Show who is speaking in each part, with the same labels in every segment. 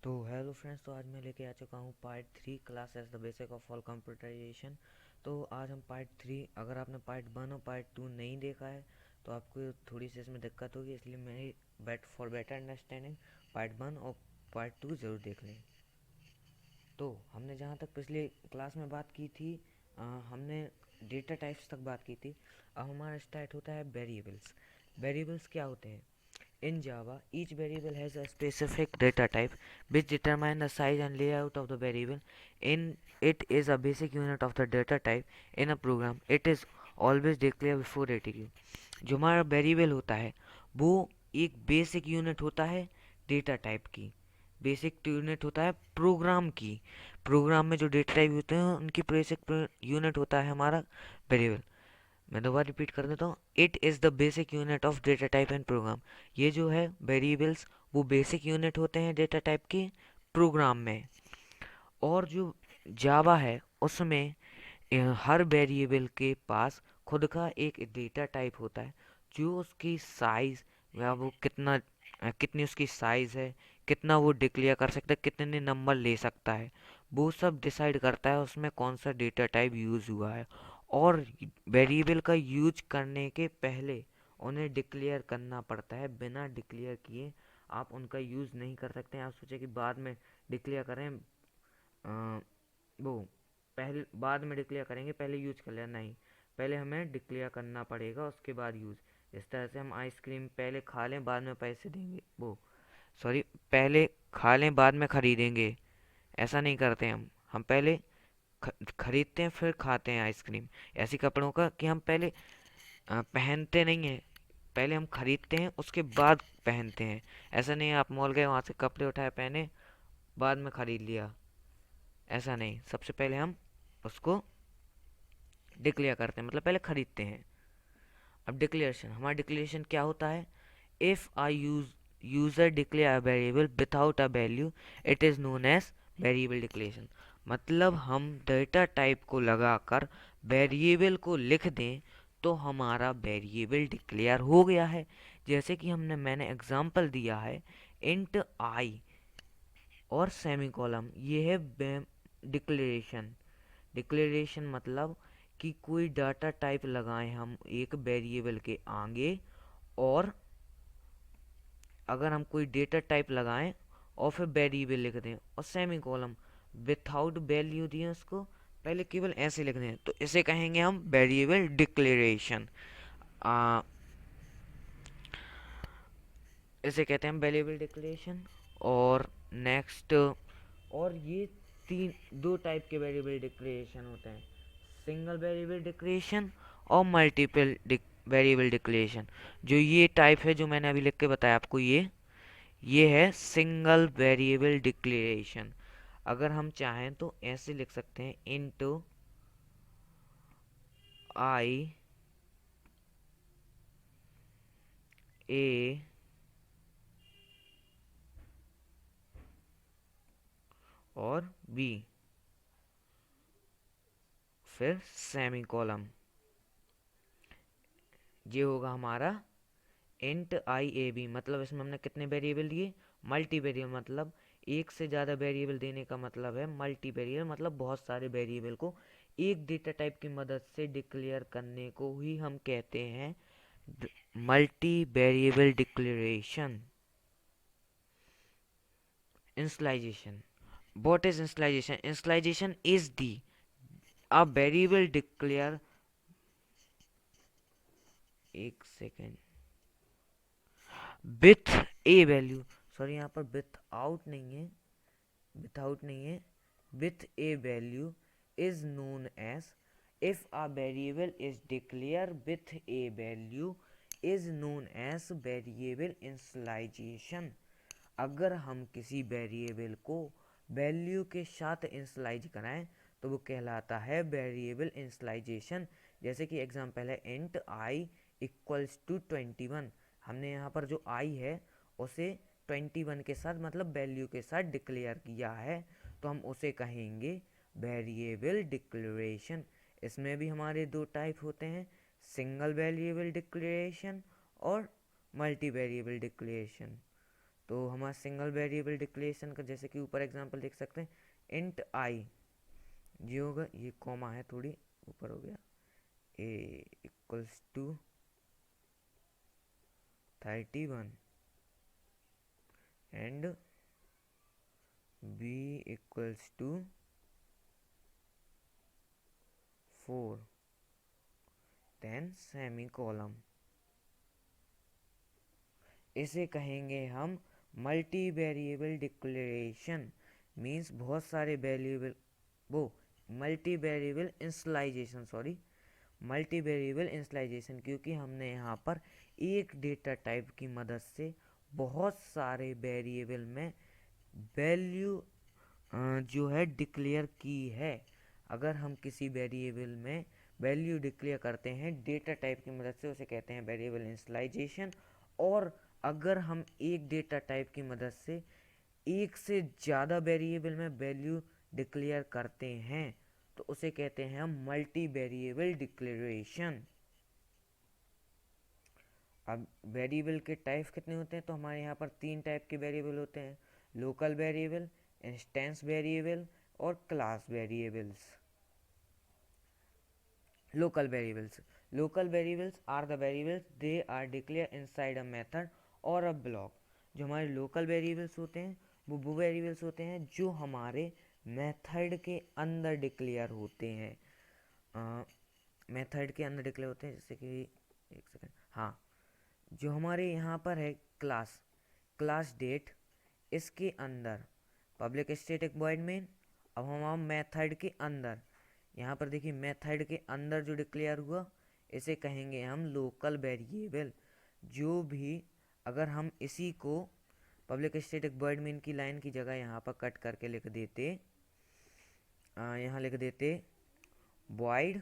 Speaker 1: तो hello friends, तो आज मैं लेके आ चुका हूँ part 3 class as the basic of all computerisation. तो आज हम पार्ट 3, अगर आपने पार्ट 1 और पार्ट 2 नहीं देखा है तो आपको थोड़ी सी इसमें दिक्कत होगी, इसलिए मैं फॉर बेटर अंडरस्टैंडिंग पार्ट 1 और पार्ट 2 ज़रूर देख लें। तो हमने जहाँ तक पिछले क्लास में बात की थी, हमने डेटा टाइप्स तक बात की थी। अब हमारा स्टार्ट होता है वेरिएबल्स। वेरिएबल्स क्या होते हैं? In Java, each variable has a specific data type which determine the size and layout of the variable. In it is a basic unit of the data type. In a program, it is always declared before execute. जो हमारा variable होता है वो एक basic unit होता है data type की। Basic unit होता है प्रोग्राम की। प्रोग्राम में जो डेटा टाइप होते हैं उनकी बेसिक यूनिट होता है हमारा वेरिएबल। मैं दोबारा रिपीट कर देता हूँ, it is the basic unit of data type and program. ये जो है वेरिएबल्स वो बेसिक यूनिट होते हैं डेटा टाइप के प्रोग्राम में। और जो जावा है उसमें हर वेरिएबल के पास खुद का एक डेटा टाइप होता है, जो उसकी साइज या वो कितनी उसकी साइज है, कितना वो डिक्लेयर कर सकता है, कितने नंबर ले सकता है, वो सब डिसाइड करता है उसमें कौन सा डेटा टाइप यूज़ हुआ है। और वेरिएबल का यूज करने के पहले उन्हें डिक्लेयर करना पड़ता है। बिना डिक्लेयर किए आप उनका यूज़ नहीं कर सकते हैं। आप सोचे कि बाद में डिक्लेयर करें, वो पहले बाद में डिक्लेयर करेंगे, पहले यूज कर लेना, नहीं, पहले हमें डिक्लेयर करना पड़ेगा उसके बाद यूज़। इस तरह से हम आइसक्रीम पहले खा लें बाद में पैसे देंगे, वो सॉरी, पहले खा लें बाद में खरीदेंगे, ऐसा नहीं करते हम पहले खरीदते हैं फिर खाते हैं आइसक्रीम। ऐसी कपड़ों का कि हम पहले पहनते नहीं हैं, पहले हम खरीदते हैं उसके बाद पहनते हैं। ऐसा नहीं है आप मॉल गए वहाँ से कपड़े उठाए पहने बाद में खरीद लिया, ऐसा नहीं। सबसे पहले हम उसको डिक्लेयर करते हैं, मतलब पहले खरीदते हैं। अब डिक्लेरेशन, हमारा डिक्लेरेशन क्या होता है? If a user declare a variable without a value, it is known as variable declaration. मतलब हम डेटा टाइप को लगाकर वेरिएबल को लिख दें तो हमारा वेरिएबल डिक्लेयर हो गया है। जैसे कि मैंने एग्जांपल दिया है, इंट आई और सेमीकोलन, ये है डिक्लेरेशन। डिक्लेरेशन मतलब कि कोई डाटा टाइप लगाएं हम एक वेरिएबल के आगे, और अगर हम कोई डेटा टाइप लगाएं और फिर वेरिएबल लिख दें और सेमी कॉलम विथआउट वैल्यू दिए उसको, पहले केवल ऐसे लिख दें, तो इसे कहेंगे हम वेरिएबल डिक्लेरेशन। इसे कहते हैं हम वेरिएबल डिक्लेरेशन। और नेक्स्ट, और ये दो टाइप के वेरिएबल डिक्लेरेशन होते हैं, सिंगल वेरिएबल डिक्लेरेशन और मल्टीपल वेरिएबल डिक्लेरेशन। जो ये टाइप है जो मैंने अभी लिख के बताया आपको, ये है सिंगल वेरिएबल डिक्लेरेशन। अगर हम चाहें तो ऐसे लिख सकते हैं, इनटू आई ए और बी, फिर सेमी कॉलम। ये होगा हमारा इंट आई ए बी। मतलब इसमें हमने कितने वेरिएबल दिए? Multi variable. मतलब एक से ज़्यादा वेरिएबल देने का मतलब है मल्टी वेरिएबल, मतलब बहुत सारे वेरिएबल को एक डेटा टाइप की मदद से डिक्लेयर करने को ही हम कहते हैं multi variable declaration. Initialization. What is initialization? Initialization is the a variable declare, एक second, with a value, sorry यहाँ पर विथ नहीं है, विथआउट नहीं है, with a value is known as, if a variable is declare with a value is known as variable initialisation. अगर हम किसी वेरिएबल को वैल्यू के साथ इनिशियलाइज कराएं तो वो कहलाता है वेरिएबल इनिशियलाइजेशन। जैसे कि एग्जांपल है, इंट आई इक्वल्स टू 21। हमने यहाँ पर जो आई है उसे 21 के साथ, मतलब वैल्यू के साथ डिक्लेयर किया है, तो हम उसे कहेंगे वेरिएबल डिक्लेरेशन। इसमें भी हमारे दो टाइप होते हैं, सिंगल वेरिएबल डिक्लेरेशन और मल्टी वेरिएबल डिक्लेरेशन। तो हमारा सिंगल वेरिएबल डिक्लेरेशन का जैसे कि ऊपर एग्जांपल देख सकते हैं, इंट आई जो होगा, ये कॉमा है थोड़ी ऊपर हो गया, A equals to 31 and B equals to 4 then semicolon. इसे कहेंगे हम मल्टी वेरिएबल डिक्लेरेशन। मीन्स बहुत सारे वेरिएबल, वो multi variable initialisation, sorry multi variable initialisation, क्योंकि हमने यहाँ पर एक डेटा टाइप की मदद से बहुत सारे वेरिएबल में वैल्यू जो है डिक्लेयर की है। अगर हम किसी वेरिएबल में वैल्यू डिक्लेयर करते हैं डेटा टाइप की मदद से, उसे कहते हैं वेरिएबल इनिशियलाइजेशन। और अगर हम एक डेटा टाइप की मदद से एक से ज़्यादा वेरिएबल में वैल्यू डिक्लेयर करते हैं तो उसे कहते हैं हम मल्टी वेरिएबल डिक्लेरेशन। अब वेरिएबल के टाइप्स कितने होते हैं, तो हमारे यहाँ पर 3 टाइप के वेरिएबल होते हैं, लोकल वेरिएबल, इंस्टेंस वेरिएबल और class variables. Local variables are the variables they are declare inside a method और अ ब्लॉक। जो हमारे लोकल वेरिएबल्स होते हैं वो वेरिएबल्स होते हैं जो हमारे मेथड के अंदर डिक्लेयर होते हैं, मेथड के अंदर डिक्लेयर होते हैं। जैसे कि एक सेकंड, हाँ, जो हमारे यहाँ पर है क्लास डेट, इसके अंदर पब्लिक स्टैटिक वॉइड मेन। अब हम मेथड के अंदर, यहाँ पर देखिए मेथड के अंदर जो डिक्लेयर हुआ इसे कहेंगे हम लोकल वेरिएबल। जो भी, अगर हम इसी को पब्लिक स्टैटिक वॉइड मेन की लाइन की जगह यहाँ पर कट करके लिख देते, यहाँ लिख देते वॉइड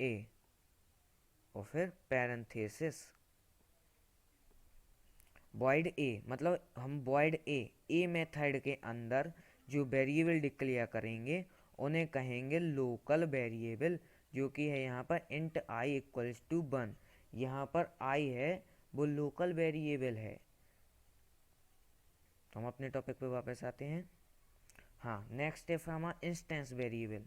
Speaker 1: ए और फिर पैरेंथेसिस वॉइड ए, मतलब हम वॉइड ए मेथड के अंदर जो वेरिएबल डिक्लेयर करेंगे उन्हें कहेंगे लोकल वेरिएबल, जो कि है यहाँ पर इंट आई इक्वल्स टू 1। यहाँ पर आई है वो लोकल वेरिएबल है। तो हम अपने टॉपिक पे वापस आते हैं। हाँ, नेक्स्ट है हमारा instance variable.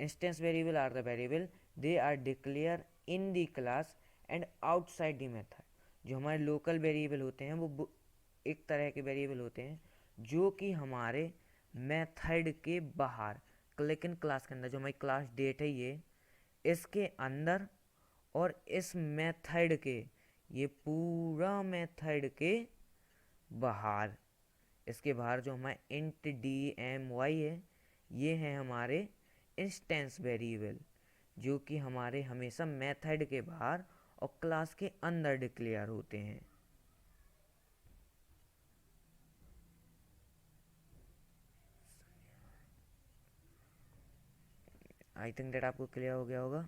Speaker 1: Instance variable are the variable they are declare in the class and outside the method. जो हमारे लोकल वेरिएबल होते हैं वो एक तरह के वेरिएबल होते हैं जो कि हमारे मेथड के बाहर, लेकिन क्लास के अंदर, जो हमारी क्लास डेट है ये, इसके अंदर और इस मेथड के, ये पूरा मेथड के बाहर, इसके बाहर जो हमारे इंट डी एम वाई है, ये है हमारे इंस्टेंस वेरिएबल, जो कि हमारे हमेशा मेथड के बाहर और क्लास के अंदर डिक्लेयर होते हैं। आई थिंक डेट आपको क्लियर हो गया होगा।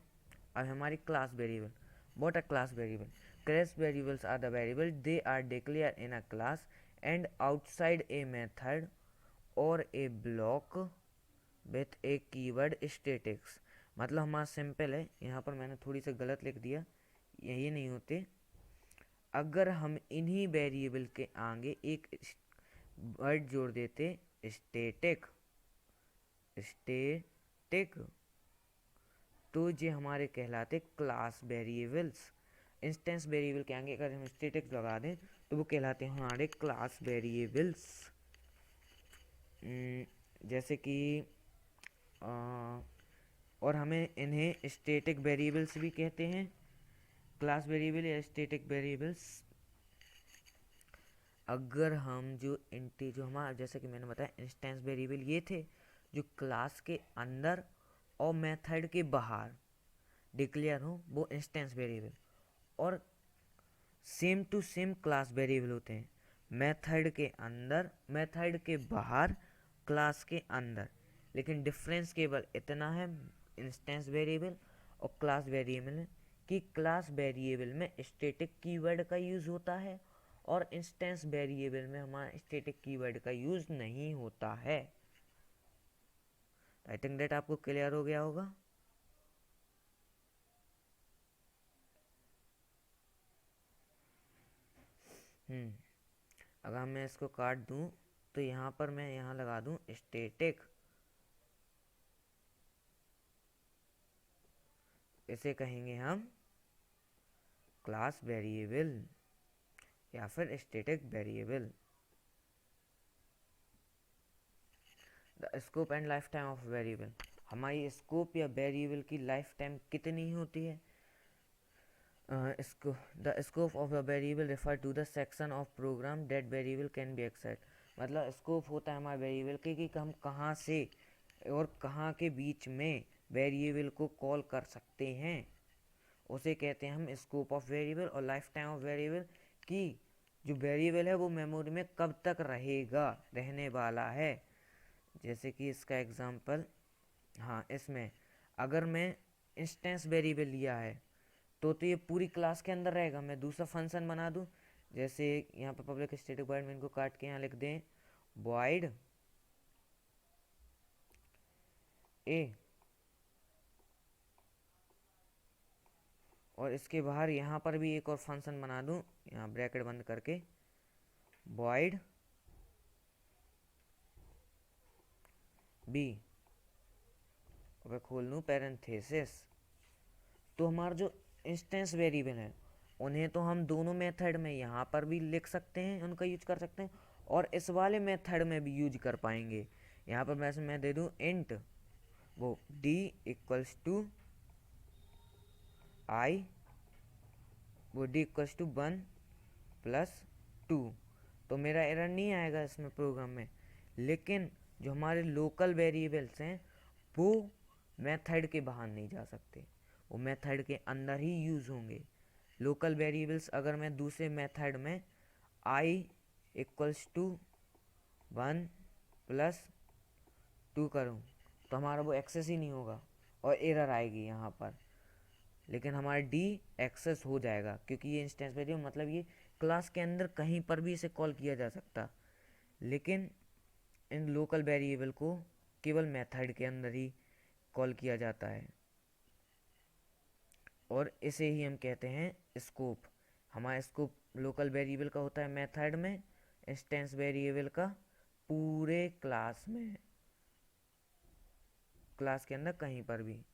Speaker 1: अब हमारी class variable, what a class variable. Class variables are the variable they are declare in a class and outside a method or a block with a keyword statics. मतलब हमारा simple है, यहाँ पर मैंने थोड़ी सी गलत लिख दिया, यही नहीं होते। अगर हम इन्हीं वेरिएबल के आगे एक वर्ड जोड़ देते स्टेटिक, तो ये हमारे कहलाते क्लास वेरिएबल्स। इंस्टेंस वेरिएबल के आगे अगर हम स्टेटिक लगा दें तो वो कहलाते हैं हमारे क्लास वेरिएबल्स। जैसे कि और हमें इन्हें स्टैटिक वेरिएबल्स भी कहते हैं, क्लास वेरिएबल या स्टैटिक वेरिएबल्स। अगर हम जो हमारा, जैसे कि मैंने बताया इंस्टेंस वेरिएबल ये थे जो क्लास के अंदर और मेथड के बाहर डिक्लेयर हो, वो इंस्टेंस वेरिएबल। और same to same class variable होते हैं, मेथड के अंदर, मेथड के बाहर, क्लास के अंदर। लेकिन डिफरेंस केवल इतना है इंस्टेंस वेरिएबल और क्लास वेरिएबल में कि क्लास वेरिएबल में स्टैटिक कीवर्ड का यूज़ होता है और इंस्टेंस वेरिएबल में हमारा स्टैटिक कीवर्ड का यूज़ नहीं होता है। आई थिंक दैट आपको क्लियर हो गया होगा। अगर मैं इसको काट दूं तो यहाँ पर मैं यहाँ लगा दूं स्टैटिक, इसे कहेंगे हम क्लास वेरिएबल या फिर static variable. The scope and life time of variable, हमारी स्कोप या वेरिएबल की लाइफ टाइम कितनी होती है? The scope of a variable refer to the section of program that variable can be access. मतलब scope होता है हमारे वेरिएबल के कि हम कहाँ से और कहाँ के बीच में वेरिएबल को कॉल कर सकते हैं, उसे कहते हैं हम स्कोप ऑफ वेरिएबल। और लाइफ टाइम ऑफ वेरिएबल की जो वेरिएबल है वो मेमोरी में कब तक रहेगा, रहने वाला है। जैसे कि इसका एग्जांपल, हाँ, इसमें अगर मैं इंस्टेंस वेरिएबल लिया है तो ये पूरी क्लास के अंदर रहेगा। मैं दूसरा फंक्शन बना दूं, जैसे यहाँ पे पब्लिक स्टैटिक वॉइड में इनको काट के यहाँ लिख दें वॉइड ए, और इसके बाहर यहाँ पर भी एक और फंक्शन बना दूं, यहाँ ब्रैकेट बंद करके वॉइड बी और खोल लूँ पैरेंथेसिस। तो हमारा जो इंस्टेंस वेरिएबल है उन्हें तो हम दोनों मेथड में यहाँ पर भी लिख सकते हैं, उनका यूज कर सकते हैं, और इस वाले मेथड में भी यूज कर पाएंगे। यहाँ पर मैं दे दूँ इंट वो d इक्वल्स टू आई, वो d इक्वल्स टू 1+2, तो मेरा एरर नहीं आएगा इसमें प्रोग्राम में। लेकिन जो हमारे लोकल वेरिएबल्स हैं वो मेथड के बाहर नहीं जा सकते, वो मेथड के अंदर ही यूज़ होंगे। लोकल वेरिएबल्स अगर मैं दूसरे मेथड में i इक्वल्स टू 1+2 करूँ तो हमारा वो एक्सेस ही नहीं होगा और एरर आएगी यहाँ पर। लेकिन हमारा d एक्सेस हो जाएगा क्योंकि ये इंस्टेंस वेरिएबल, मतलब ये क्लास के अंदर कहीं पर भी इसे कॉल किया जा सकता। लेकिन इन लोकल वेरिएबल को केवल मेथड के अंदर ही कॉल किया जाता है, और इसे ही हम कहते हैं स्कोप। हमारा स्कोप लोकल वेरिएबल का होता है मेथड में, इंस्टेंस वेरिएबल का पूरे क्लास में, क्लास के अंदर कहीं पर भी।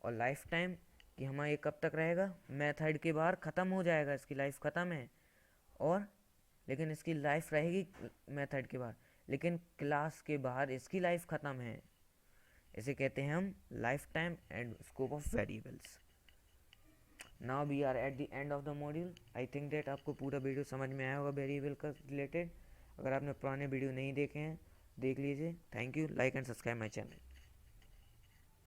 Speaker 1: और लाइफ टाइम कि हमारा ये कब तक रहेगा, मेथड के बाहर ख़त्म हो जाएगा, इसकी लाइफ ख़त्म है। और लेकिन इसकी लाइफ रहेगी मेथड के बाहर, लेकिन क्लास के बाहर इसकी लाइफ ख़त्म है। इसे कहते हैं हम life time and scope of variables. Now we are at the end of the module. I think that आपको पूरा वीडियो समझ में आया होगा वेरिएबल का रिलेटेड। अगर आपने पुराने वीडियो नहीं देखे हैं देख लीजिए। Thank you, like and subscribe my channel.